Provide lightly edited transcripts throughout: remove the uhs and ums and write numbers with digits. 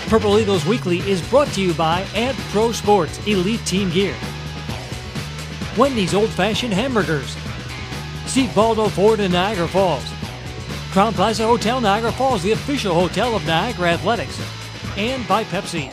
Purple Eagles Weekly is brought to you by Ad Pro Sports Elite Team Gear, Wendy's Old Fashioned Hamburgers, Steve Baldo Ford in Niagara Falls, Crown Plaza Hotel Niagara Falls, the official hotel of Niagara Athletics, and by Pepsi.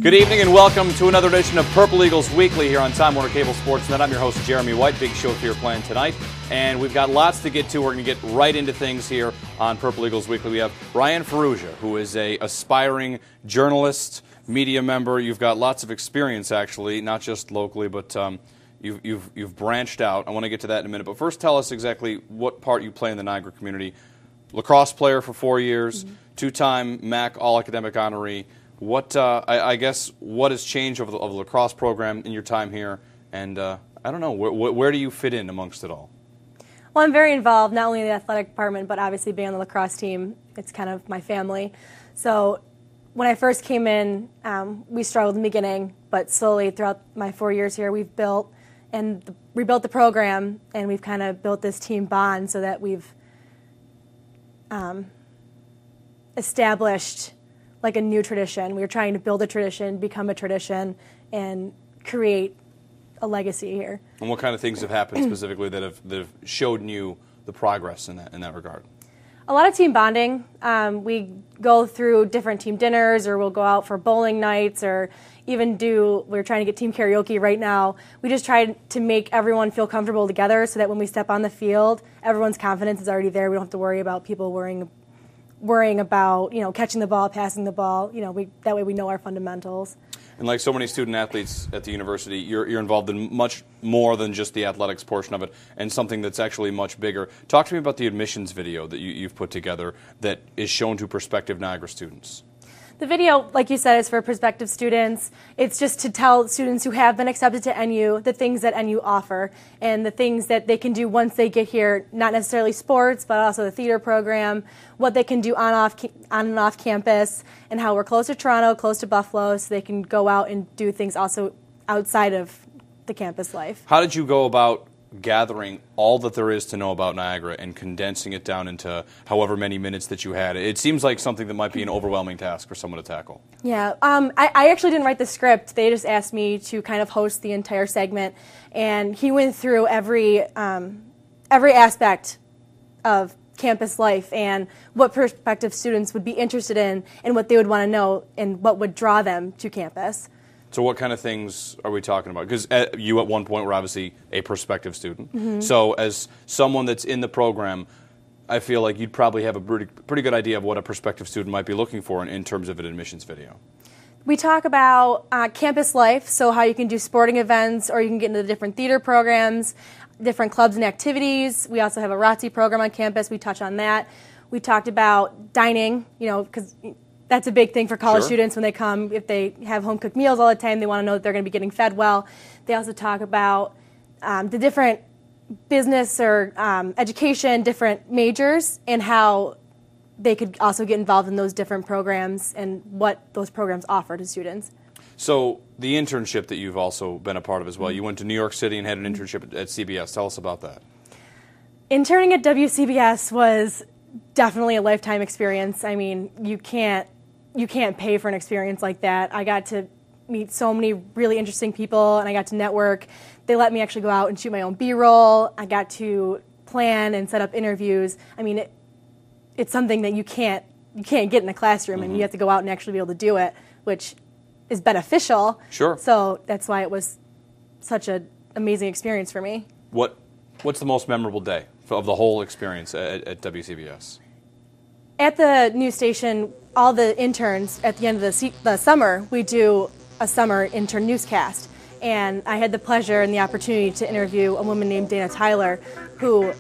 Good evening and welcome to another edition of Purple Eagles Weekly here on Time Warner Cable Sports Net. I'm your host, Jeremy White. Big show here planned tonight, and we've got lots to get to. We're going to get right into things here on Purple Eagles Weekly. We have Ryan Ferrugia, who is a aspiring journalist, media member. You've got lots of experience, actually, not just locally, but you've branched out. I want to get to that in a minute, but first tell us exactly what part you play in the Niagara community. Lacrosse player for 4 years, two-time MAC All-Academic honoree. What I guess what has changed over the lacrosse program in your time here, and I don't know, where do you fit in amongst it all? Well, I'm very involved, not only in the athletic department, but obviously being on the lacrosse team, it's kind of my family. So when I first came in, we struggled in the beginning, but slowly throughout my 4 years here, we've built and rebuilt the program, and we've kind of built this team bond so that we've established like a new tradition. We were trying to build a tradition, become a tradition, and create a legacy here. And what kind of things have happened specifically that have shown you the progress in that regard? A lot of team bonding. We go through different team dinners, or we'll go out for bowling nights, or even we're trying to get team karaoke right now. We just try to make everyone feel comfortable together so that when we step on the field, everyone's confidence is already there. We don't have to worry about people worrying about, catching the ball, passing the ball. That way we know our fundamentals. And like so many student athletes at the university, you're involved in much more than just the athletics portion of it, and something that's actually much bigger. Talk to me about the admissions video that you've put together that is shown to prospective Niagara students. The video, like you said, is for prospective students. It's just to tell students who have been accepted to NU the things that NU offer and the things that they can do once they get here, not necessarily sports, but also the theater program, what they can do on and off campus, and how we're close to Toronto, close to Buffalo, so they can go out and do things also outside of the campus life. How did you go about gathering all that there is to know about Niagara and condensing it down into however many minutes that you had? It seems like something that might be an overwhelming task for someone to tackle. Yeah, I actually didn't write the script. They just asked me to kind of host the entire segment, and he went through every aspect of campus life and what prospective students would be interested in and what they would want to know and what would draw them to campus. So what kind of things are we talking about? Because you at one point were obviously a prospective student. So as someone that's in the program, I feel like you'd probably have a pretty good idea of what a prospective student might be looking for in terms of an admissions video. We talk about campus life, so how you can do sporting events, or you can get into the different theater programs, different clubs and activities. We also have a ROTC program on campus. We touch on that. We talked about dining, because that's a big thing for college students when they come. If they have home-cooked meals all the time, they want to know that they're going to be getting fed well. They also talk about the different business or education, different majors, and how they could also get involved in those different programs and what those programs offer to students. So the internship that you've also been a part of as well, you went to New York City and had an internship at CBS. Tell us about that. Interning at WCBS was definitely a lifetime experience. I mean, you can't pay for an experience like that. I got to meet so many really interesting people, and I got to network. They let me actually go out and shoot my own B-roll. I got to plan and set up interviews. I mean, it's something that you can't get in a classroom, and you have to go out and actually be able to do it, which is beneficial. Sure. So that's why it was such an amazing experience for me. What's the most memorable day of the whole experience at WCBS? At the news station, all the interns, at the end of the summer, we do a summer intern newscast. And I had the pleasure and the opportunity to interview a woman named Dana Tyler, who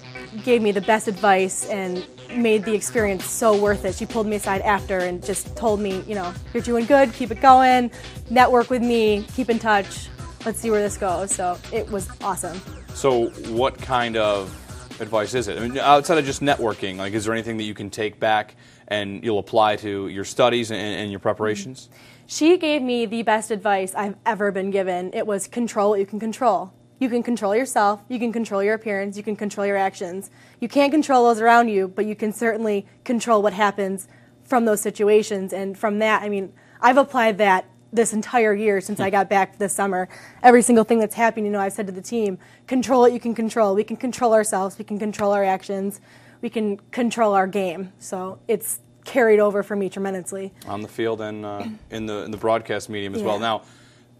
gave me the best advice and made the experience so worth it. She pulled me aside after and just told me, you're doing good, keep it going, network with me, keep in touch, let's see where this goes. So it was awesome. So what kind of advice is it? I mean, outside of just networking, like, is there anything that you can take back and you'll apply to your studies and your preparations? She gave me the best advice I've ever been given. It was control what you can control. You can control yourself, you can control your appearance, you can control your actions. You can't control those around you, but you can certainly control what happens from those situations. And from that, I mean, I've applied that this entire year since I got back this summer. Every single thing that's happening, I've said to the team, control what you can control. We can control ourselves, we can control our actions, we can control our game. So it's carried over for me tremendously. On the field and in the broadcast medium as well. Now,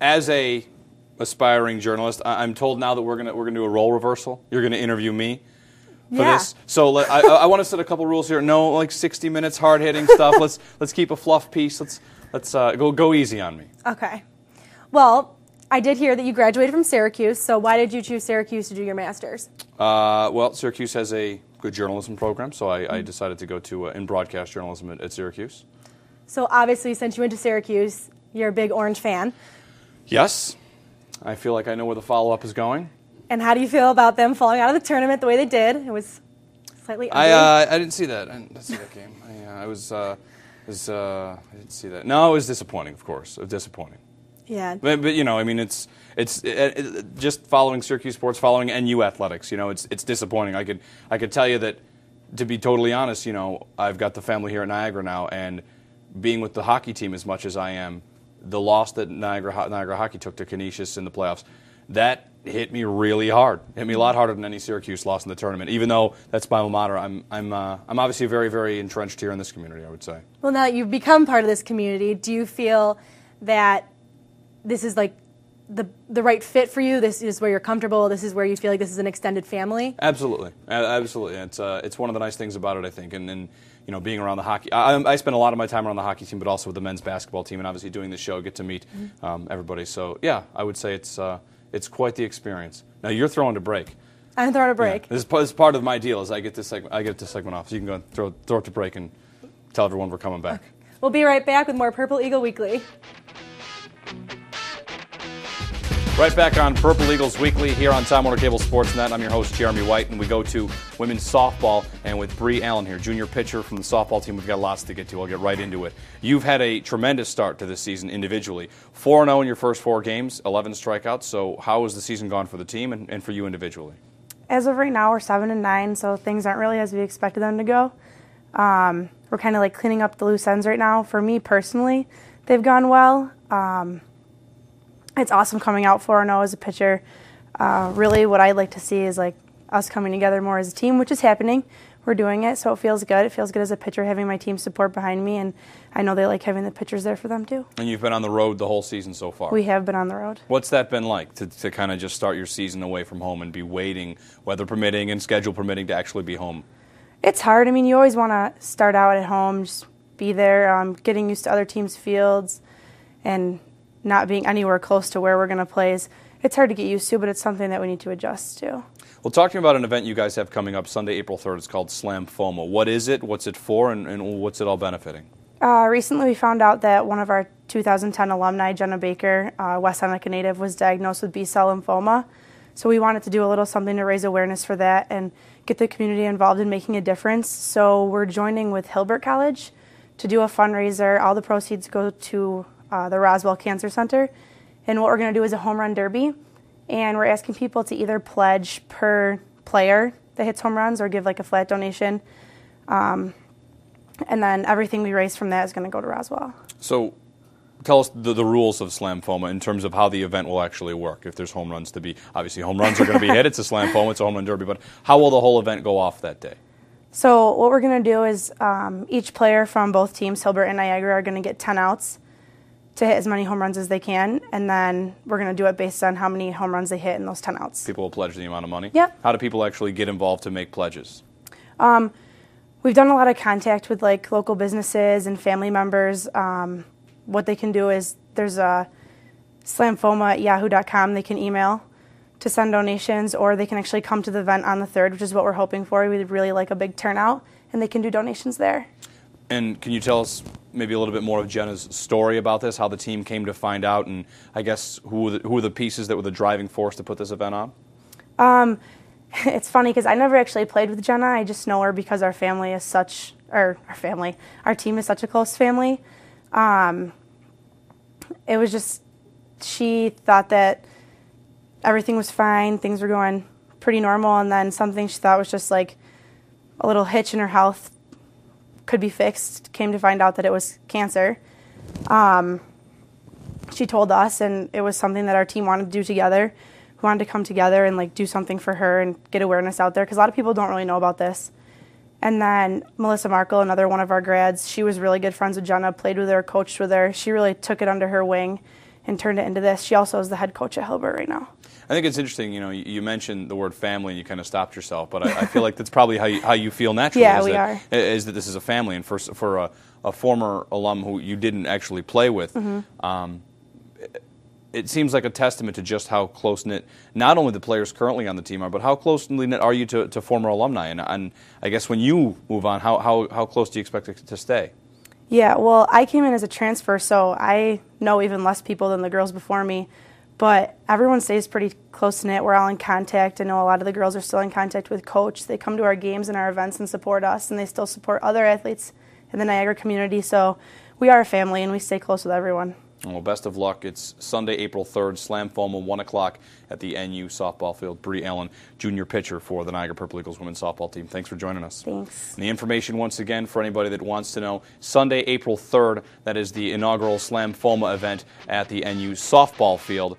as a aspiring journalist, I'm told now that we're gonna do a role reversal. You're gonna interview me for this. So I want to set a couple rules here. No, like 60 minutes hard hitting stuff. Let's keep a fluff piece. Let's go easy on me. Okay. Well, I did hear that you graduated from Syracuse. So why did you choose Syracuse to do your master's? Well, Syracuse has a good journalism program, so I decided to go to in broadcast journalism at Syracuse. So obviously, since you went to Syracuse, you're a big Orange fan. Yes. I feel like I know where the follow-up is going. And how do you feel about them falling out of the tournament the way they did? It was slightly ugly. I didn't see that. I didn't see that game. I didn't see that. No, it was disappointing, of course. It was disappointing. Yeah. But I mean, it's just following Syracuse sports, following NU athletics. It's disappointing. I could tell you that, to be totally honest, I've got the family here at Niagara now, and being with the hockey team as much as I am, the loss that Niagara hockey took to Canisius in the playoffs, that hit me really hard. Hit me a lot harder than any Syracuse loss in the tournament. Even though that's my alma mater, I'm obviously very, very entrenched here in this community, I would say. Well, now that you've become part of this community, do you feel that this is like the right fit for you? This is where you're comfortable? This is where you feel like this is an extended family? Absolutely. Absolutely. It's one of the nice things about it, I think. And being around the hockey, I spend a lot of my time around the hockey team, but also with the men's basketball team, and obviously doing the show, get to meet everybody. So yeah, I would say it's quite the experience. Now you're throwing to break. I'm throwing a break. Yeah. This is part of my deal. Is I get this segment off, so you can go throw it to break and tell everyone we're coming back. Okay. We'll be right back with more Purple Eagle Weekly. Right back on Purple Eagles Weekly here on Time Warner Cable Sportsnet. I'm your host, Jeremy White, and we go to women's softball, and with Bree Allen here, junior pitcher from the softball team. We've got lots to get to. I'll get right into it. You've had a tremendous start to this season individually. 4-0 in your first 4 games, 11 strikeouts. So how has the season gone for the team and for you individually? As of right now, we're 7-9, so things aren't really as we expected them to go. We're kind of like cleaning up the loose ends right now. For me personally, they've gone well. It's awesome coming out 4-0 as a pitcher. Really what I'd like to see is like us coming together more as a team, which is happening. We're doing it, so it feels good. It feels good as a pitcher having my team support behind me, and I know they like having the pitchers there for them too. And you've been on the road the whole season so far. We have been on the road. What's that been like to kind of just start your season away from home and be waiting, weather permitting and schedule permitting, to actually be home? It's hard. I mean, you always want to start out at home, just be there, getting used to other teams' fields, and not being anywhere close to where we're going to play. It's hard to get used to, but it's something that we need to adjust to. Well, talking about an event you guys have coming up Sunday, April 3rd, it's called Slam FOMA. What is it? What's it for? And what's it all benefiting? Recently we found out that one of our 2010 alumni, Jenna Baker, West Seneca native, was diagnosed with B-cell lymphoma. So we wanted to do a little something to raise awareness for that and get the community involved in making a difference. So we're joining with Hilbert College to do a fundraiser. All the proceeds go to the Roswell Cancer Center. And what we're going to do is a home run derby. And we're asking people to either pledge per player that hits home runs or give like a flat donation. And then everything we raise from that is going to go to Roswell. So tell us the rules of Slam FOMA in terms of how the event will actually work. If there's home runs to be, obviously home runs are going to be hit. It's a Slam FOMA, it's a home run derby. But how will the whole event go off that day? So what we're going to do is each player from both teams, Hilbert and Niagara, are going to get 10 outs to hit as many home runs as they can, and then we're going to do it based on how many home runs they hit in those 10 outs. People will pledge the amount of money? Yep. How do people actually get involved to make pledges? We've done a lot of contact with like local businesses and family members. What they can do is there's a slamfoma@yahoo.com they can email to send donations, or they can actually come to the event on the 3rd, which is what we're hoping for. We'd really like a big turnout and they can do donations there. And can you tell us maybe a little bit more of Jenna's story about this, how the team came to find out, and I guess who were the pieces that were the driving force to put this event on? It's funny because I never actually played with Jenna. I just know her because our team is such a close family. It was just, she thought that everything was fine, things were going pretty normal, and then something she thought was just like a little hitch in her health could be fixed, came to find out that it was cancer. She told us, and it was something that our team wanted to do together. We wanted to come together and like do something for her and get awareness out there, because a lot of people don't really know about this. And then Melissa Markle, another one of our grads, she was really good friends with Jenna, played with her, coached with her. She really took it under her wing and turned it into this. She also is the head coach at Hilbert right now. I think it's interesting, you mentioned the word family and you kind of stopped yourself, but I feel like that's probably how you feel naturally. Yeah, is that this is a family, and for a former alum who you didn't actually play with, it seems like a testament to just how close-knit not only the players currently on the team are, but how closely knit are you to former alumni? And I guess when you move on, how close do you expect to stay? Yeah, well, I came in as a transfer, so I know even less people than the girls before me. But everyone stays pretty close-knit. We're all in contact. I know a lot of the girls are still in contact with Coach. They come to our games and our events and support us, and they still support other athletes in the Niagara community. So we are a family, and we stay close with everyone. Well, best of luck. It's Sunday, April 3rd, Slam Foma, 1 o'clock at the NU softball field. Bree Allen, junior pitcher for the Niagara Purple Eagles women's softball team. Thanks for joining us. Thanks. And the information, once again, for anybody that wants to know, Sunday, April 3rd, that is the inaugural Slam Foma event at the NU softball field.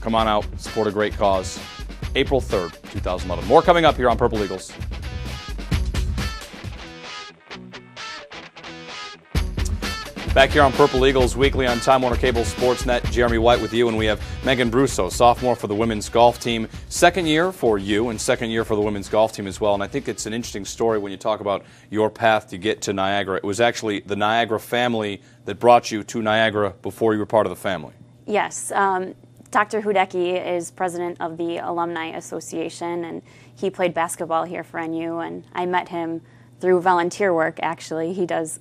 Come on out, support a great cause. April 3rd, 2011. More coming up here on Purple Eagles. Back here on Purple Eagles Weekly on Time Warner Cable Sportsnet, Jeremy White with you, and we have Megan Brusso, sophomore for the women's golf team. Second year for you and second year for the women's golf team as well, and I think it's an interesting story when you talk about your path to get to Niagara. It was actually the Niagara family that brought you to Niagara before you were part of the family. Yes. Dr. Hudecki is president of the Alumni Association, and he played basketball here for NU, and I met him through volunteer work, actually. He does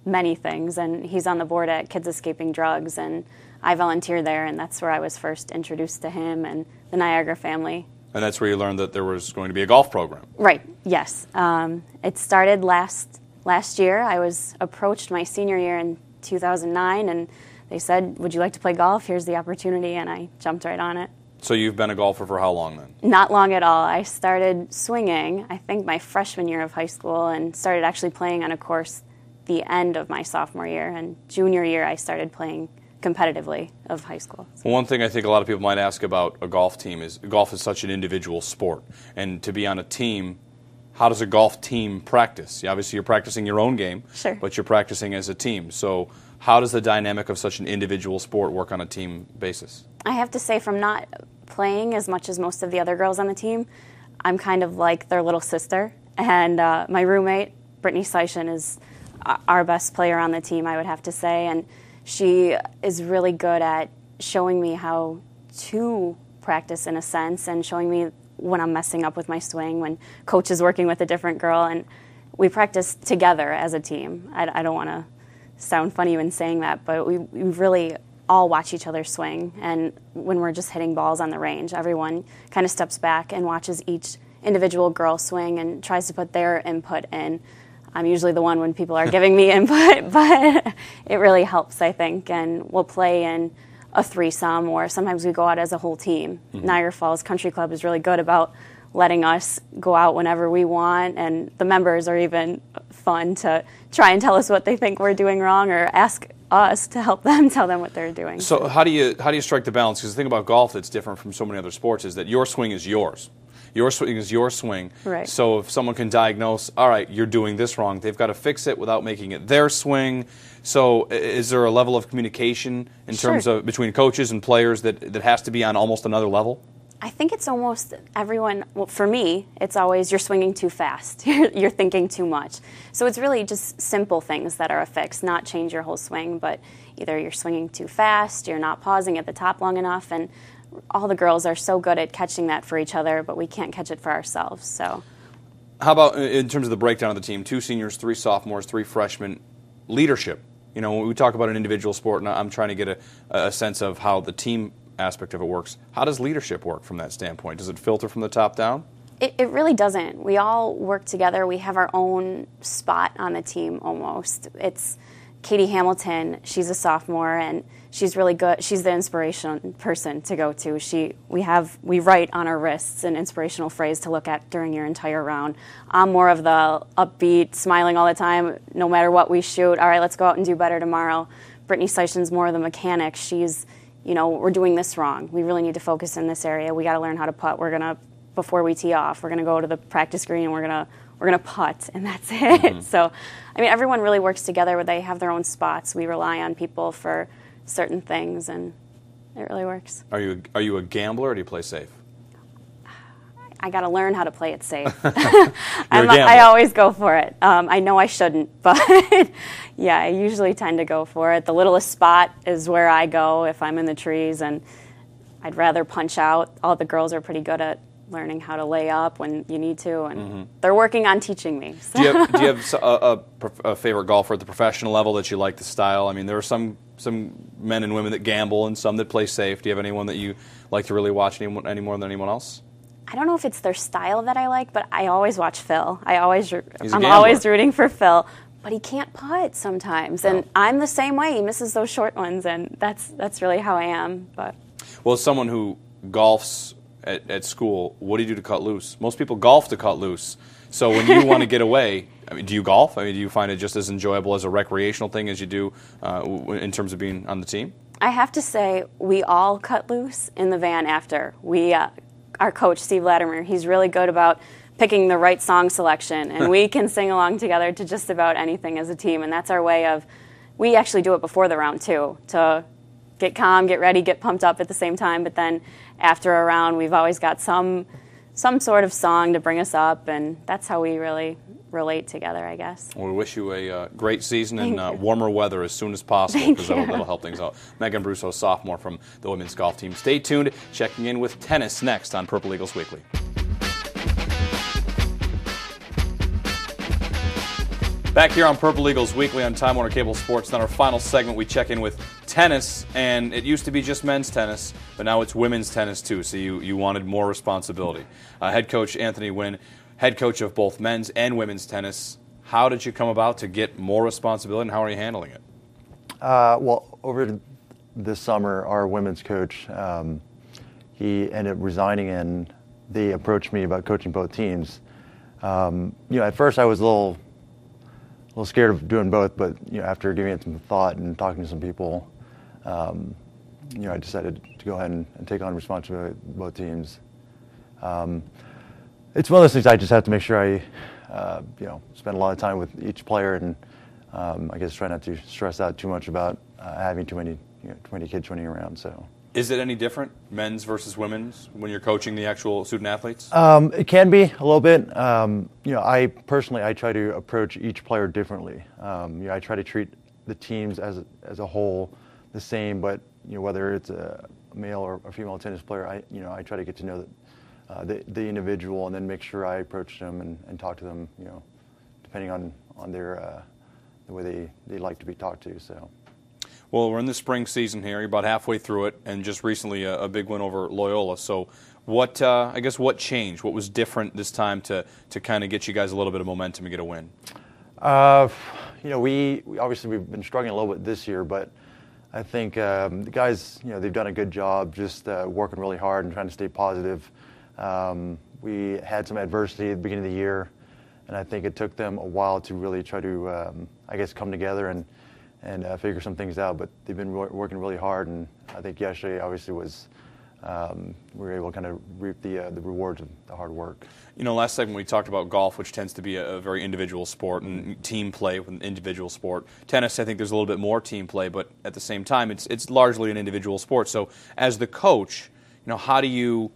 many things, and he's on the board at Kids Escaping Drugs, and I volunteer there, and that's where I was first introduced to him and the Niagara family. And that's where you learned that there was going to be a golf program. Right, yes. It started last year. I was approached my senior year in 2009, and they said, would you like to play golf? Here's the opportunity, and I jumped right on it. So you've been a golfer for how long then? Not long at all. I started swinging, I think, my freshman year of high school, and started actually playing on a course the end of my sophomore year, and junior year I started playing competitively of high school. Well, one thing I think a lot of people might ask about a golf team is golf is such an individual sport, and to be on a team, how does a golf team practice? Obviously you're practicing your own game, sure, but you're practicing as a team. So how does the dynamic of such an individual sport work on a team basis? I have to say, from not playing as much as most of the other girls on the team, I'm kind of like their little sister, and my roommate, Brittany Seishan, is our best player on the team, I would have to say, and she is really good at showing me how to practice in a sense, and showing me when I'm messing up with my swing, when coach is working with a different girl, and we practice together as a team. I don't want to sound funny when saying that, but we really all watch each other swing, and when we're just hitting balls on the range, everyone kind of steps back and watches each individual girl swing and tries to put their input in. I'm usually the one when people are giving me input, but it really helps, I think. And we'll play in a threesome, or sometimes we go out as a whole team. Mm-hmm. Niagara Falls Country Club is really good about letting us go out whenever we want, and the members are even fun to try and tell us what they think we're doing wrong, or ask us to help them tell them what they're doing. So how do you strike the balance? Because the thing about golf that's different from so many other sports is that your swing is yours. Your swing is your swing. Right. So if someone can diagnose, all right, you're doing this wrong, they've got to fix it without making it their swing. So is there a level of communication in terms of between coaches and players that has to be on almost another level? I think it's almost everyone, well, for me, it's always you're swinging too fast. You're thinking too much. So it's really just simple things that are a fix, not change your whole swing, but either you're swinging too fast, you're not pausing at the top long enough, and all the girls are so good at catching that for each other, but we can't catch it for ourselves. So How about in terms of the breakdown of the team? 2 seniors, 3 sophomores, 3 freshmen. Leadership. You know, when we talk about an individual sport, and I'm trying to get a sense of how the team aspect of it works. How does leadership work from that standpoint? Does it filter from the top down? It really doesn't. We all work together. We have our own spot on the team almost. It's Katie Hamilton. She's a sophomore, and she's really good. She's the inspiration person to go to. We write on our wrists an inspirational phrase to look at during your entire round. I'm more of the upbeat, smiling all the time, no matter what we shoot. All right, let's go out and do better tomorrow. Brittany Seishen's more of the mechanic. She's, we're doing this wrong. We really need to focus in this area. We got to learn how to putt. Before we tee off, we're going to go to the practice green and we're going to putt, and that's it. Mm-hmm. So, everyone really works together where they have their own spots. We rely on people for certain things, and it really works. Are you a gambler, or do you play safe? I got to learn how to play it safe. I always go for it. I know I shouldn't, but yeah, I usually tend to go for it. The littlest spot is where I go if I'm in the trees, and I'd rather punch out. All the girls are pretty good at learning how to lay up when you need to, and they're working on teaching me. So. Do you have a favorite golfer at the professional level that you like the style? There are some men and women that gamble and some that play safe. Do you have anyone that you like to really watch any more than anyone else? I don't know if it's their style that I like, but I always watch Phil. I'm gambler. Always rooting for Phil, but he can't putt sometimes, and I'm the same way. He misses those short ones, and that's really how I am. But well, as someone who golfs at school, what do you do to cut loose? Most people golf to cut loose. So when you want to get away, do you golf? Do you find it just as enjoyable as a recreational thing as you do in terms of being on the team? I have to say, we all cut loose in the van after. Our coach, Steve Latimer, he's really good about picking the right song selection, and we can sing along together to just about anything as a team, and that's our way of, we actually do it before the round too, to get calm, get ready, get pumped up at the same time, but then after a round, we've always got some sort of song to bring us up, and that's how we really relate together, I guess. Well, we wish you a great season and warmer weather as soon as possible, because that'll help things out. Megan Brusso, sophomore from the women's golf team. Stay tuned. Checking in with tennis next on Purple Eagles Weekly. Back here on Purple Eagles Weekly on Time Warner Cable Sports. In our final segment, we check in with tennis, and it used to be just men's tennis, but now it's women's tennis too, so you wanted more responsibility. Head coach Anthony Wynn, head coach of both men's and women's tennis. How did you come about to get more responsibility, and how are you handling it? Well, over this summer, our women's coach, he ended up resigning, and they approached me about coaching both teams. At first I was a little scared of doing both, but after giving it some thought and talking to some people, I decided to go ahead and take on responsibility of both teams. It's one of those things I just have to make sure I, spend a lot of time with each player, and I guess try not to stress out too much about having too many kids running around. So. Is it any different, men's versus women's, when you're coaching the actual student athletes? It can be a little bit. I personally try to approach each player differently. I try to treat the teams as a whole the same, but whether it's a male or a female tennis player, I try to get to know the individual, and then make sure I approach them and talk to them, depending on their the way they like to be talked to. So. Well, we're in the spring season here. You're about halfway through it, and just recently a big win over Loyola. So what changed? What was different this time to kind of get you guys a little bit of momentum and get a win? We obviously we've been struggling a little bit this year, but I think the guys, they've done a good job just working really hard and trying to stay positive. We had some adversity at the beginning of the year, and I think it took them a while to really try to, come together and figure some things out, but they've been working really hard, and I think yesterday obviously was we were able to kind of reap the rewards of the hard work. Last segment we talked about golf, which tends to be a very individual sport, and team play with an individual sport. Tennis, I think there's a little bit more team play, but at the same time, it's largely an individual sport. So as the coach, how do you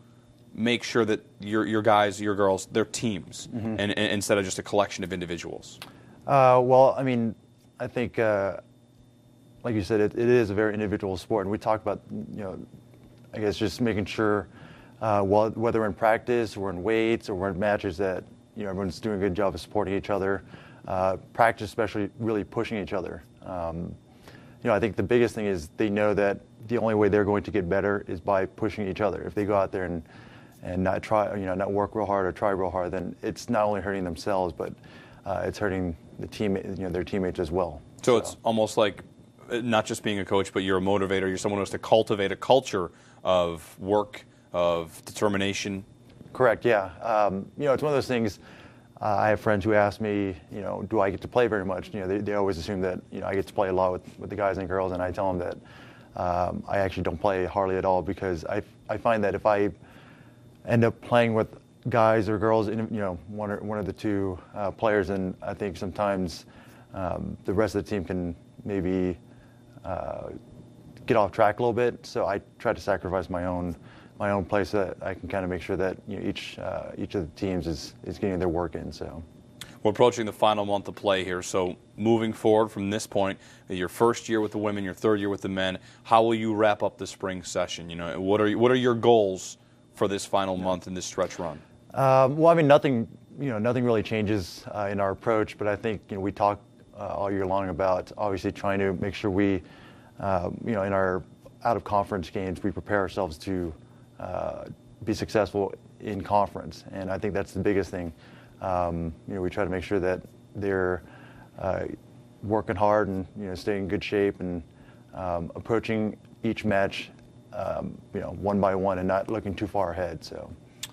make sure that your guys, your girls, they're teams, and instead of just a collection of individuals? I think, like you said, it is a very individual sport, and we talk about, just making sure, whether in practice or in weights or in matches, that everyone's doing a good job of supporting each other. Practice, especially, really pushing each other. I think the biggest thing is they know that the only way they're going to get better is by pushing each other. If they go out there and not try, not work real hard or try real hard, then it's not only hurting themselves, but it's hurting the team, their teammates as well. So it's almost like not just being a coach, but you're a motivator. You're someone who has to cultivate a culture of work, of determination. Correct. Yeah. It's one of those things. I have friends who ask me, do I get to play very much? They always assume that I get to play a lot with the guys and girls, and I tell them that I actually don't play hardly at all, because I find that if I end up playing with guys or girls, one of the two players, and I think sometimes the rest of the team can maybe get off track a little bit. So I try to sacrifice my own play so that I can kind of make sure that each of the teams is getting their work in. So we're approaching the final month of play here. So moving forward from this point, your first year with the women, your third year with the men, how will you wrap up the spring session? What are your goals for this final month in this stretch run? Nothing really changes in our approach, but I think we talk all year long about obviously trying to make sure we, in our out of conference games, we prepare ourselves to be successful in conference, and I think that's the biggest thing. We try to make sure that they're working hard and staying in good shape and approaching each match, one by one and not looking too far ahead. So,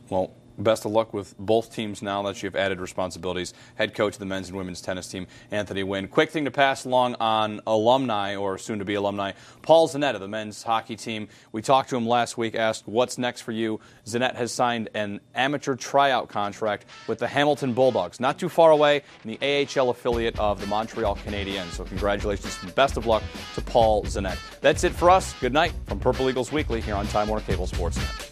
well, best of luck with both teams now that you've added responsibilities. Head coach of the men's and women's tennis team, Anthony Wynn. Quick thing to pass along on alumni, or soon-to-be alumni, Paul Zanette of the men's hockey team. We talked to him last week, asked what's next for you. Zanette has signed an amateur tryout contract with the Hamilton Bulldogs, not too far away, in the AHL affiliate of the Montreal Canadiens. So congratulations and best of luck to Paul Zanette. That's it for us. Good night from Purple Eagles Weekly here on Time Warner Cable Sportsnet.